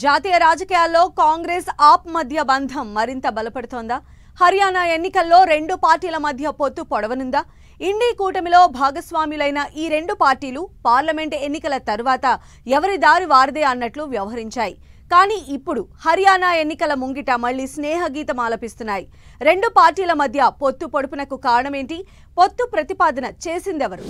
జాతీయ రాజకీయాల్లో కాంగ్రెస్ ఆప్ మధ్య బంధం మరింత బలపడుతోందా? హర్యానా ఎన్నికల్లో రెండు పార్టీల మధ్య పొత్తు పొడవనుందా? ఇండి కూటమిలో భాగస్వాములైన ఈ రెండు పార్టీలు పార్లమెంట్ ఎన్నికల తర్వాత ఎవరి దారి వారిదే అన్నట్లు వ్యవహరించాయి. కానీ ఇప్పుడు హర్యానా ఎన్నికల ముంగిట మళ్లీ స్నేహగీతం ఆలపిస్తున్నాయి. రెండు పార్టీల మధ్య పొత్తు పొడుపునకు కారణమేంటి? పొత్తు ప్రతిపాదన చేసిందెవరు?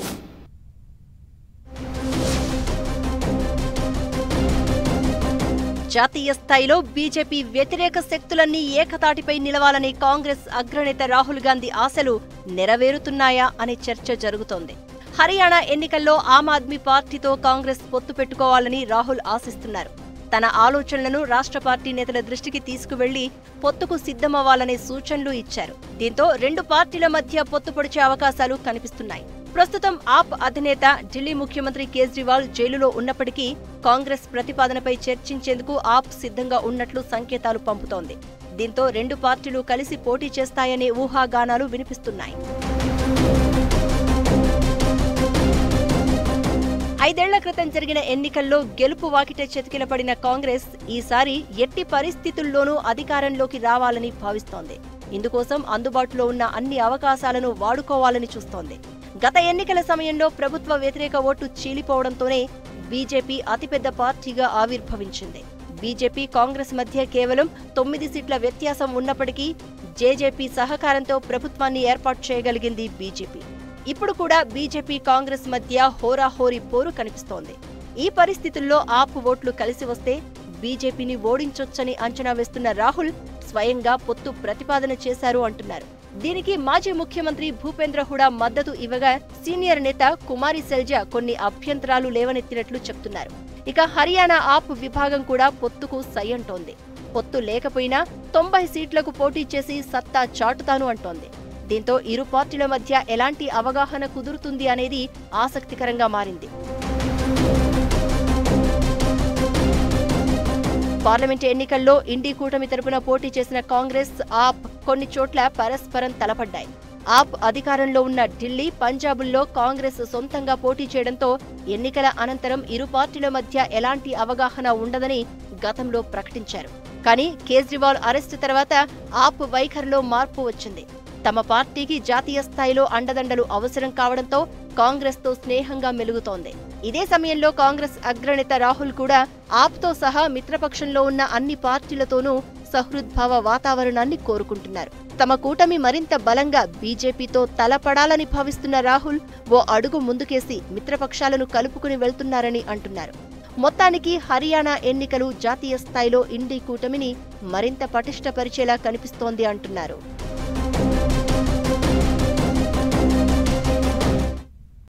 జాతీయ స్థాయిలో బీజేపీ వ్యతిరేక శక్తులన్నీ ఏకతాటిపై నిలవాలని కాంగ్రెస్ అగ్రనేత రాహుల్ గాంధీ ఆశలు నెరవేరుతున్నాయా అనే చర్చ జరుగుతోంది. హర్యానా ఎన్నికల్లో ఆమ్ ఆద్మీ పార్టీతో కాంగ్రెస్ పొత్తు పెట్టుకోవాలని రాహుల్ ఆశిస్తున్నారు. తన ఆలోచనలను రాష్ట్ర పార్టీ నేతల దృష్టికి తీసుకువెళ్లి పొత్తుకు సిద్ధమవ్వాలనే సూచనలు ఇచ్చారు. దీంతో రెండు పార్టీల మధ్య పొత్తు పొడిచే అవకాశాలు కనిపిస్తున్నాయి. ప్రస్తుతం ఆప్ అధినేత ఢిల్లీ ముఖ్యమంత్రి కేజ్రీవాల్ జైలులో ఉన్నప్పటికీ కాంగ్రెస్ ప్రతిపాదనపై చర్చించేందుకు ఆప్ సిద్ధంగా ఉన్నట్లు సంకేతాలు పంపుతోంది. దీంతో రెండు పార్టీలు కలిసి పోటీ చేస్తాయనే ఊహాగానాలు వినిపిస్తున్నాయి. 5 ఏళ్ల క్రితం జరిగిన ఎన్నికల్లో గెలుపు వాకిట చతికిలపడిన కాంగ్రెస్ ఈసారి ఎట్టి పరిస్థితుల్లోనూ అధికారంలోకి రావాలని భావిస్తోంది. ఇందుకోసం అందుబాటులో ఉన్న అన్ని అవకాశాలను వాడుకోవాలని చూస్తోంది. గత ఎన్నికల సమయంలో ప్రభుత్వ వ్యతిరేక ఓటు చీలిపోవడంతోనే బీజేపీ అతిపెద్ద పార్టీగా ఆవిర్భవించింది. బీజేపీ కాంగ్రెస్ మధ్య కేవలం 9 సీట్ల వ్యత్యాసం ఉన్నప్పటికీ జేజేపీ సహకారంతో ప్రభుత్వాన్ని ఏర్పాటు చేయగలిగింది బీజేపీ. ఇప్పుడు కూడా బీజేపీ కాంగ్రెస్ మధ్య హోరాహోరీ పోరు కనిపిస్తోంది. ఈ పరిస్థితుల్లో ఆప్ ఓట్లు కలిసి వస్తే బీజేపీని ఓడించొచ్చని అంచనా వేస్తున్న రాహుల్ స్వయంగా పొత్తు ప్రతిపాదన చేశారు అంటున్నారు. దీనికి మాజీ ముఖ్యమంత్రి భూపేంద్ర హుడా మద్దతు ఇవ్వగా సీనియర్ నేత కుమారి సెల్జా కొన్ని అభ్యంతరాలు లేవనెత్తినట్లు చెప్తున్నారు. ఇక హర్యానా ఆప్ విభాగం కూడా పొత్తుకు సై అంటోంది. పొత్తు లేకపోయినా 90 సీట్లకు పోటీ చేసి సత్తా చాటుతాను అంటోంది. దీంతో ఇరు పార్టీల మధ్య ఎలాంటి అవగాహన కుదురుతుంది అనేది ఆసక్తికరంగా మారింది. పార్లమెంట్ ఎన్నికల్లో ఇండి కూటమి తరపున పోటీ చేసిన కాంగ్రెస్, ఆప్ కొన్ని చోట్ల పరస్పరం తలపడ్డాయి. ఆప్ అధికారంలో ఉన్న ఢిల్లీ, పంజాబుల్లో కాంగ్రెస్ సొంతంగా పోటీ చేయడంతో ఎన్నికల అనంతరం ఇరు పార్టీల మధ్య ఎలాంటి అవగాహన ఉండదని గతంలో ప్రకటించారు. కానీ కేజ్రీవాల్ అరెస్టు తర్వాత ఆప్ వైఖరిలో మార్పు వచ్చింది. తమ పార్టీకి జాతీయ స్థాయిలో అండదండలు అవసరం కావడంతో కాంగ్రెస్తో స్నేహంగా మెలుగుతోంది. ఇదే సమయంలో కాంగ్రెస్ అగ్రనేత రాహుల్ కూడా ఆప్తో సహా మిత్రపక్షంలో ఉన్న అన్ని పార్టీలతోనూ సహృద్భావ వాతావరణాన్ని కోరుకుంటున్నారు. తమ కూటమి మరింత బలంగా బీజేపీతో తలపడాలని భావిస్తున్న రాహుల్ ఓ అడుగు ముందుకేసి మిత్రపక్షాలను కలుపుకుని వెళ్తున్నారని అంటున్నారు. మొత్తానికి హర్యానా ఎన్నికలు జాతీయ స్థాయిలో ఇండి కూటమిని మరింత పటిష్టపరిచేలా కనిపిస్తోంది అంటున్నారు.